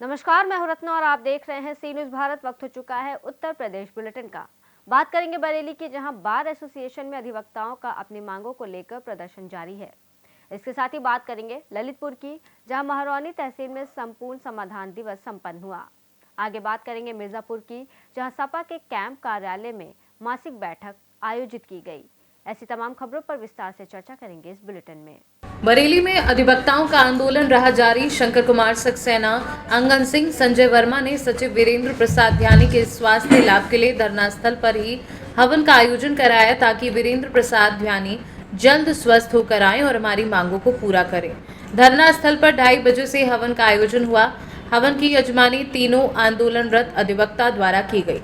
नमस्कार, मैं हूं रत्ना और आप देख रहे हैं सी न्यूज़ भारत। वक्त हो चुका है उत्तर प्रदेश बुलेटिन का। बात करेंगे बरेली की, जहां बार एसोसिएशन में अधिवक्ताओं का अपनी मांगों को लेकर प्रदर्शन जारी है। इसके साथ ही बात करेंगे ललितपुर की, जहां महरौनी तहसील में संपूर्ण समाधान दिवस संपन्न हुआ। आगे बात करेंगे मिर्जापुर की, जहां सपा के कैंप कार्यालय में मासिक बैठक आयोजित की गई। ऐसी तमाम खबरों पर विस्तार से चर्चा करेंगे इस बुलेटिन में। बरेली में अधिवक्ताओं का आंदोलन रहा जारी। शंकर कुमार सक्सेना, अंगन सिंह, संजय वर्मा ने सचिव वीरेंद्र प्रसाद ध्यानी के स्वास्थ्य लाभ के लिए धरना स्थल पर ही हवन का आयोजन कराया, ताकि वीरेंद्र प्रसाद ध्यानी जल्द स्वस्थ होकर आए और हमारी मांगों को पूरा करें। धरना स्थल पर 2:30 बजे से हवन का आयोजन हुआ। हवन की यजमानी तीनों आंदोलनरत अधिवक्ता द्वारा की गई।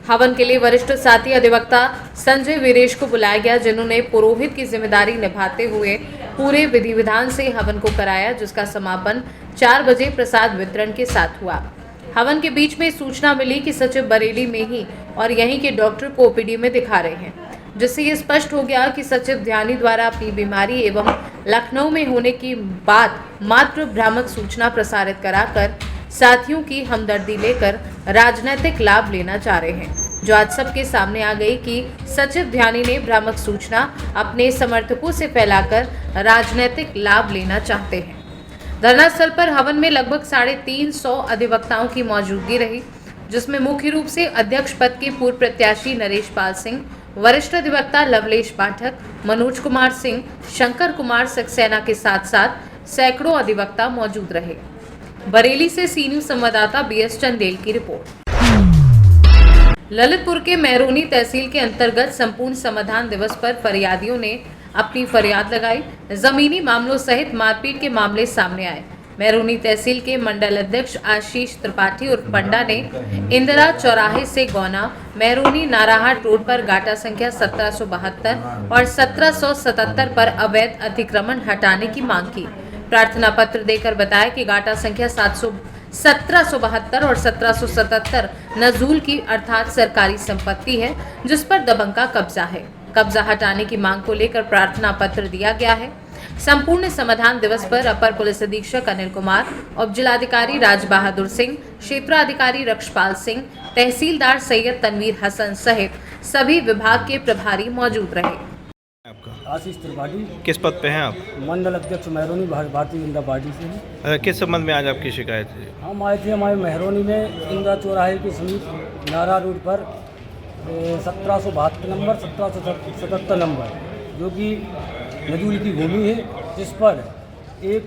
हवन के लिए वरिष्ठ साथी अधिवक्ता संजय वीरेश को बुलाया गया, जिन्होंने पुरोहित की जिम्मेदारी निभाते हुए पूरे विधि विधान से हवन को कराया, जिसका समापन 4 बजे प्रसाद वितरण के साथ हुआ। हवन के बीच में सूचना मिली कि सचिव बरेली में ही और यहीं के डॉक्टर को ओपीडी में दिखा रहे हैं, जिससे ये स्पष्ट हो गया कि सचिव ध्यानी द्वारा अपनी बीमारी एवं लखनऊ में होने की बात मात्र भ्रामक सूचना प्रसारित कराकर साथियों की हमदर्दी लेकर राजनीतिक लाभ लेना चाह रहे हैं, जो आज सबके सामने आ गई कि सचिव ध्यानी ने भ्रामक सूचना अपने समर्थकों से फैलाकर राजनीतिक लाभ लेना चाहते हैं। धरना स्थल पर हवन में लगभग 350 अधिवक्ताओं की मौजूदगी रही, जिसमें मुख्य रूप से अध्यक्ष पद के पूर्व प्रत्याशी नरेश पाल सिंह, वरिष्ठ अधिवक्ता लवलेश पाठक, मनोज कुमार सिंह, शंकर कुमार सक्सेना के साथ साथ सैकड़ों अधिवक्ता मौजूद रहे। बरेली से सी न्यूज़ संवाददाता बीएस चंदेल की रिपोर्ट। ललितपुर के महरौनी तहसील के अंतर्गत संपूर्ण समाधान दिवस पर फरियादियों ने अपनी फरियाद लगाई। जमीनी मामलों सहित मारपीट के मामले सामने आए। महरौनी तहसील के मंडल अध्यक्ष आशीष त्रिपाठी और पंडा ने इंदिरा चौराहे से गौना महरौनी नाराहाट रोड पर गाटा संख्या 1772 और 1777 पर अवैध अतिक्रमण हटाने की मांग की। प्रार्थना पत्र देकर बताया कि गाटा संख्या 1772 और 1777 नजूल की अर्थात सरकारी संपत्ति है, जिस पर दबंग का कब्जा है। कब्जा हटाने की मांग को लेकर प्रार्थना पत्र दिया गया है। संपूर्ण समाधान दिवस पर अपर पुलिस अधीक्षक अनिल कुमार, उप जिलाधिकारी राज बहादुर सिंह, क्षेत्राधिकारी रक्षपाल सिंह, तहसीलदार सैयद तनवीर हसन सहित सभी विभाग के प्रभारी मौजूद रहे। आशीष त्रिपाठी। किस पद पे हैं आप? मंडल अध्यक्ष महरौनी भारतीय जनता पार्टी से हैं। किस संबंध में आज आपकी शिकायत है? हम आए थे हमारे महरौनी में इंदिरा चौराहे के समीप नारा रोड पर 1772 नंबर 1777 नंबर, जो कि नजूल की भूमि है, जिस पर एक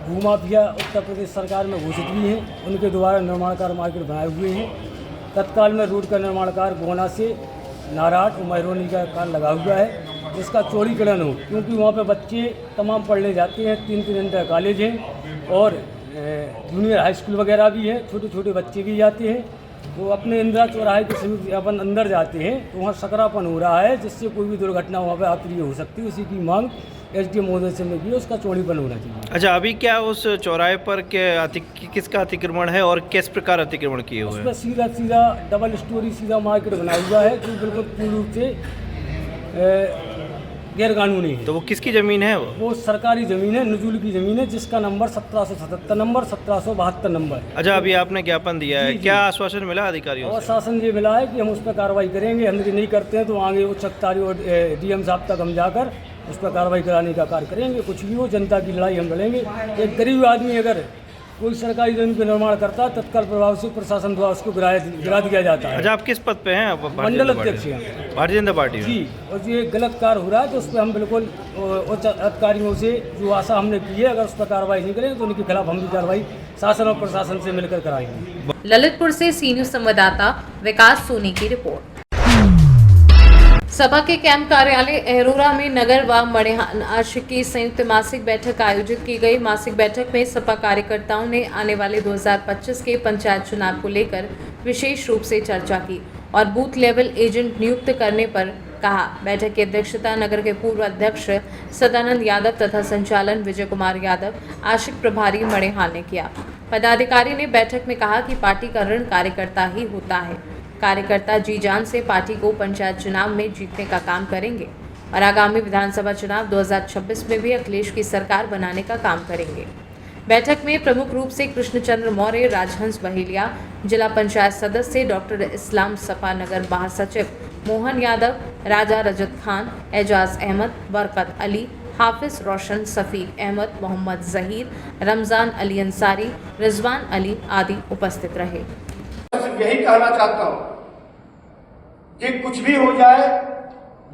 भूमाफिया उत्तर प्रदेश सरकार में घोषित भी है। उनके द्वारा निर्माण कार्य मार्केट बनाए हुए हैं। तत्काल में रोड का निर्माण कार्य गोना से नारायण और महरौनी का कार्य लगा हुआ है, जिसका चौड़ीकरण हो, क्योंकि वहाँ पे बच्चे तमाम पढ़ने जाते हैं। 3 इंटर कॉलेज हैं और जूनियर हाई स्कूल वगैरह भी है। छोटे छोटे बच्चे भी जाते हैं। तो अपने इंदिरा चौराहे के समीप अपन अंदर जाते हैं तो वहाँ सकरापन हो रहा है, जिससे कोई भी दुर्घटना वहाँ पे अप्रिय हो सकती है। उसी की मांग एसडीएम महोदय से में की, उसका चौड़ीपन होना चाहिए। अच्छा, अभी क्या उस चौराहे पर किसका अतिक्रमण है और किस प्रकार अतिक्रमण किए हुए हैं? उस पर सीधा डबल स्टोरी सीधा मार्केट बना हुआ है, जो बिल्कुल पूर्ण रूप से गैरकानूनी है। तो वो किसकी ज़मीन है? वो सरकारी ज़मीन है, नजूल की ज़मीन है, जिसका नंबर 1777 नंबर 1772 नंबर है। अच्छा, अभी आपने ज्ञापन दिया है, क्या आश्वासन मिला अधिकारियों से? आश्वासन ये मिला है कि हम उस पर कार्रवाई करेंगे। हम नहीं करते हैं तो आगे उच्च अधिकारी और डीएम साहब तक हम जाकर उस पर कार्रवाई कराने का कार्य करेंगे। कुछ भी हो, जनता की लड़ाई हम लड़ेंगे। एक गरीब आदमी अगर कोई सरकारी जमीन का निर्माण करता है, तत्काल प्रभाव से प्रशासन द्वारा उसको गिरा दिया जाता है। अच्छा, आप किस पद पे हैं? आप मंडल अध्यक्ष हैं भारतीय जनता पार्टी में? जी। और ये गलत कार्य हो रहा है, तो उस पर हम बिल्कुल उच्च अधिकारियों से जो आशा हमने की है, अगर उस पर कार्रवाई नहीं करेंगे तो उनके खिलाफ हम भी कार्रवाई शासन और प्रशासन से मिलकर कराएंगे। ललितपुर से सी न्यूज़ संवाददाता विकास सोनी की रिपोर्ट। सपा के कैंप कार्यालय अहरोरा में नगर व मणिहान आशिक की संयुक्त मासिक बैठक आयोजित की गई। मासिक बैठक में सपा कार्यकर्ताओं ने आने वाले 2025 के पंचायत चुनाव को लेकर विशेष रूप से चर्चा की और बूथ लेवल एजेंट नियुक्त करने पर कहा। बैठक की अध्यक्षता नगर के पूर्व अध्यक्ष सदानंद यादव तथा संचालन विजय कुमार यादव, आशिक प्रभारी मणिहाल ने किया। पदाधिकारी ने बैठक में कहा कि पार्टी का ऋण कार्यकर्ता ही होता है। कार्यकर्ता जी जान से पार्टी को पंचायत चुनाव में जीतने का काम करेंगे। और आगामी विधानसभा चुनाव 2026 में भी अखिलेश की सरकार बनाने का काम करेंगे। बैठक में प्रमुख रूप से कृष्णचंद्र मौर्य, राजहंस बहेलिया, जिला पंचायत सदस्य डॉक्टर इस्लाम सपा नगर महासचिव मोहन यादव, राजा रजत खान, एजाज अहमद, बरकत अली, हाफिज रोशन, सफीक अहमद, मोहम्मद जहीर, रमजान अली अंसारी, रिजवान अली आदि उपस्थित रहे। सिर्फ यही कहना चाहता हूँ कि कुछ भी हो जाए,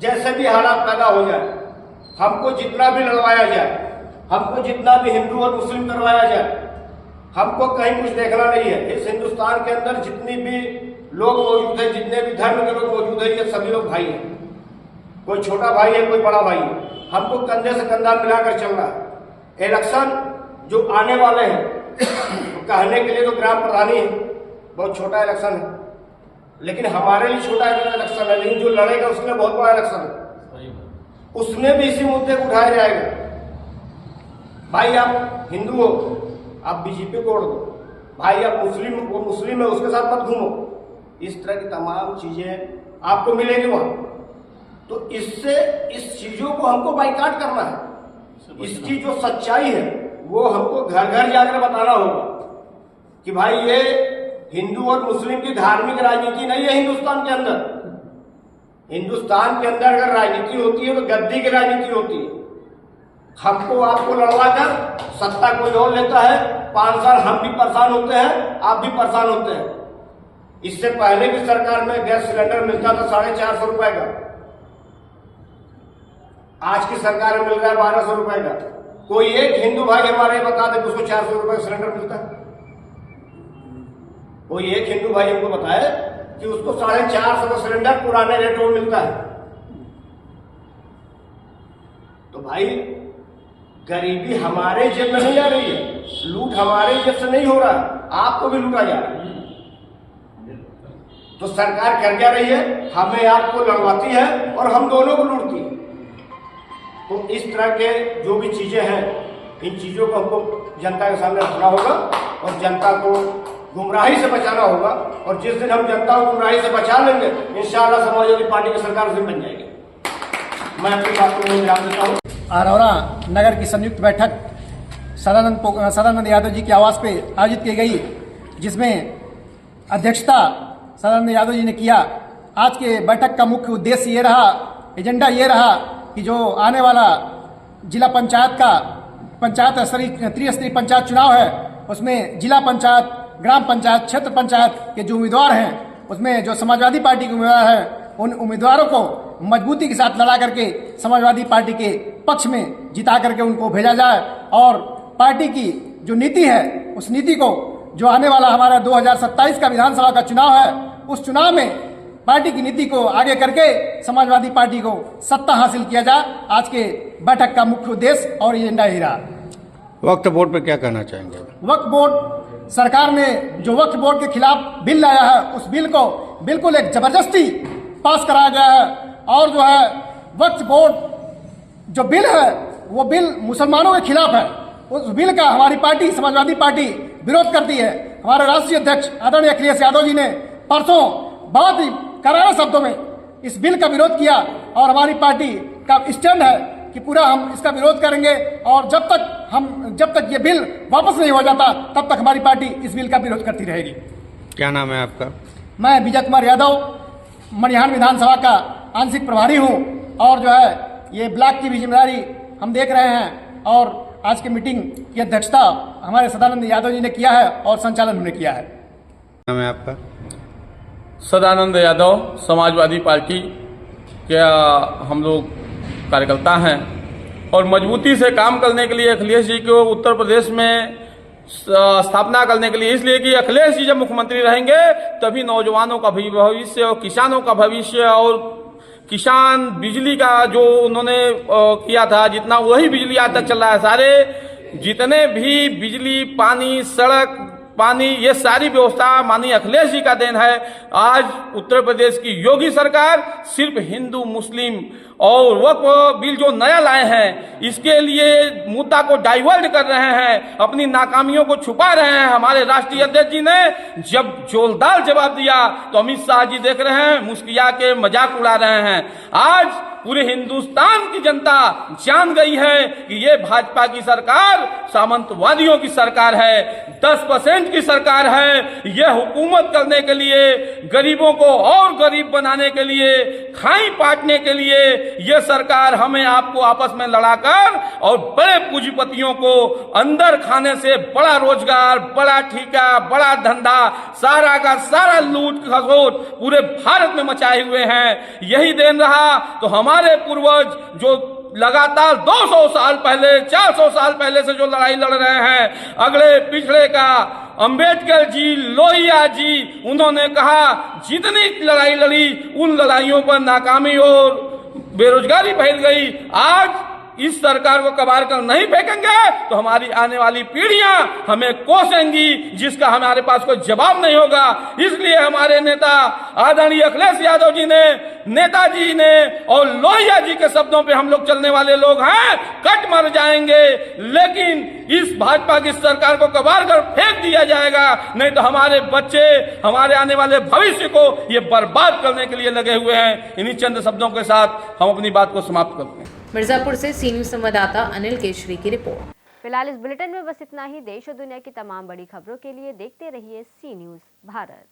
जैसे भी हालात पैदा हो जाए, हमको जितना भी लड़वाया जाए, हमको जितना भी हिंदू और मुस्लिम करवाया जाए, हमको कहीं कुछ देखना नहीं है। इस हिंदुस्तान के अंदर जितनी भी लोग मौजूद हैं, जितने भी धर्म के लोग मौजूद हैं, ये सभी लोग भाई हैं। कोई छोटा भाई है, कोई बड़ा भाई है। हमको कंधे से कंधा मिलाकर चलना है। इलेक्शन जो आने वाले हैं, तो कहने के लिए तो ग्राम प्रधानी है, बहुत छोटा इलेक्शन है, लेकिन हमारे लिए छोटा इलेक्शन है, लेकिन जो लड़ेगा उसके लिए बहुत बड़ा इलेक्शन है। उसमें भी इसी मुद्दे को उठाया जाएगा। भाई आप हिंदू हो, आप बीजेपी को वोट दो, भाई आप मुस्लिम, वो मुस्लिम है, उसके साथ मत घूमो। इस तरह की तमाम चीजें आपको मिलेगी वहां। तो इससे इस चीजों को हमको बाइकाट करना है। इसकी जो सच्चाई है वो हमको घर घर जाकर बताना होगा कि भाई ये हिंदू और मुस्लिम की धार्मिक राजनीति नहीं है हिंदुस्तान के अंदर। हिंदुस्तान के अंदर अगर राजनीति होती है तो गद्दी की राजनीति होती है। हमको आपको लड़वा कर सत्ता कोई और लेता है, 5 साल हम भी परेशान होते हैं, आप भी परेशान होते हैं। इससे पहले की सरकार में गैस सिलेंडर मिलता था 450 रुपए का, आज की सरकार में मिल रहा है 1200 रुपए का। कोई एक हिंदू भाई हमारे बता दे उसको 400 रुपए का सिलेंडर मिलता है? कोई एक हिंदू भाई हमको बताए कि उसको 450 का सिलेंडर पुराने रेट में मिलता है? तो भाई गरीबी हमारे जेब में नहीं आ रही है, लूट हमारे जेब से नहीं हो रहा, आपको भी लूटा जा रहा है। तो सरकार कर क्या रही है? हमें आपको लड़वाती है और हम दोनों को लूटती है। तो इस तरह के जो भी चीजें हैं, इन चीजों को हमको जनता के सामने रखना होगा और जनता को गुमराही से बचाना होगा। और जिस दिन हम जनता को गुमराही से बचा लेंगे, इंशाअल्लाह समाजवादी पार्टी की सरकार उस दिन बन जाएगी। मैं अपनी बात को ध्यान देता हूँ। आरौरा नगर की संयुक्त बैठक सदानंद यादव जी के आवास पे आयोजित की गई, जिसमें अध्यक्षता सदानंद यादव जी ने किया। आज के बैठक का मुख्य उद्देश्य ये रहा, एजेंडा ये रहा कि जो आने वाला जिला पंचायत का त्रिस्तरीय पंचायत चुनाव है, उसमें जिला पंचायत, ग्राम पंचायत, क्षेत्र पंचायत के जो उम्मीदवार हैं, उसमें जो समाजवादी पार्टी के उम्मीदवार हैं, उन उम्मीदवारों को मजबूती के साथ लड़ा करके समाजवादी पार्टी के पक्ष में जिता करके उनको भेजा जाए। और पार्टी की जो नीति है, उस नीति को जो आने वाला हमारा 2027 का विधानसभा का चुनाव है, उस चुनाव में पार्टी की नीति को आगे करके समाजवादी पार्टी को सत्ता हासिल किया जाए। आज के बैठक का मुख्य उद्देश्य और एजेंडा ही रहा। वक्फ बोर्ड पे क्या कहना चाहेंगे? वक्फ बोर्ड, सरकार ने जो वक्फ बोर्ड के खिलाफ बिल लाया है, उस बिल को बिल्कुल एक जबरदस्ती पास कराया गया है। और जो है वक्फ बोर्ड जो बिल है, वो बिल मुसलमानों के खिलाफ है। उस बिल का हमारी पार्टी, समाजवादी पार्टी, विरोध करती है। हमारे राष्ट्रीय अध्यक्ष आदरणीय अखिलेश यादव जी ने परसों बहुत ही करारा शब्दों में इस बिल का विरोध किया और हमारी पार्टी का स्टैंड है कि पूरा हम इसका विरोध करेंगे। और जब तक ये बिल वापस नहीं हो जाता, तब तक हमारी पार्टी इस बिल का विरोध करती रहेगी। क्या नाम है आपका? मैं विजय कुमार यादव, मनिहान विधानसभा का आंशिक प्रभारी हूँ। और जो है ये ब्लॉक की भी जिम्मेदारी हम देख रहे हैं। और आज की मीटिंग की अध्यक्षता हमारे सदानंद यादव जी ने किया है और संचालन उन्होंने किया है। नाम है आपका? सदानंद यादव, समाजवादी पार्टी के हम लोग कार्यकर्ता हैं और मजबूती से काम करने के लिए अखिलेश जी को उत्तर प्रदेश में स्थापना करने के लिए, इसलिए कि अखिलेश जी जब मुख्यमंत्री रहेंगे तभी नौजवानों का भी भविष्य और किसानों का भविष्य, और किसान बिजली का जो उन्होंने किया था, जितना वही बिजली आज तक चल रहा है, सारे जितने भी बिजली, पानी, सड़क, पानी, ये सारी व्यवस्था माननीय अखिलेश जी का देन है। आज उत्तर प्रदेश की योगी सरकार सिर्फ हिंदू, मुस्लिम और वक्फ बिल जो नया लाए हैं, इसके लिए मुद्दा को डाइवर्ट कर रहे हैं, अपनी नाकामियों को छुपा रहे हैं। हमारे राष्ट्रीय अध्यक्ष जी ने जब जोरदार जवाब दिया तो अमित शाह जी देख रहे हैं, मुस्किया के मजाक उड़ा रहे हैं। आज पूरे हिंदुस्तान की जनता जान गई है कि ये भाजपा की सरकार सामंतवादियों की सरकार है, 10% की सरकार है। यह हुकूमत करने के लिए, गरीबों को और गरीब बनाने के लिए, खाई पाटने के लिए यह सरकार हमें आपको आपस में लड़ाकर और बड़े पूंजीपतियों को अंदर खाने से बड़ा रोजगार, बड़ा ठेका, बड़ा धंधा, सारा का सारा लूट खसोट पूरे भारत में मचाए हुए हैं। यही देन रहा तो हमारे पूर्वज जो लगातार 200 साल पहले, 400 साल पहले से जो लड़ाई लड़ रहे हैं, अगले पिछड़े का अंबेडकर जी, लोहिया जी, उन्होंने कहा जितनी लड़ाई लड़ी उन लड़ाइयों पर नाकामी और बेरोजगारी फैल गई। आज इस सरकार को कबाड़ कर नहीं फेंकेंगे तो हमारी आने वाली पीढ़ियां हमें कोसेंगी, जिसका हमारे पास कोई जवाब नहीं होगा। इसलिए हमारे नेता आदरणीय अखिलेश यादव जी ने, नेताजी ने और लोहिया जी के शब्दों पे हम लोग चलने वाले लोग हैं, कट मर जाएंगे, लेकिन इस भाजपा की सरकार को कबाड़ कर फेंक दिया जाएगा, नहीं तो हमारे बच्चे, हमारे आने वाले भविष्य को ये बर्बाद करने के लिए लगे हुए हैं। इन्हीं चंद शब्दों के साथ हम अपनी बात को समाप्त करते हैं। मिर्जापुर से सी न्यूज संवाददाता अनिल केशरी की रिपोर्ट। फिलहाल इस बुलेटिन में बस इतना ही। देश और दुनिया की तमाम बड़ी खबरों के लिए देखते रहिए सी न्यूज भारत।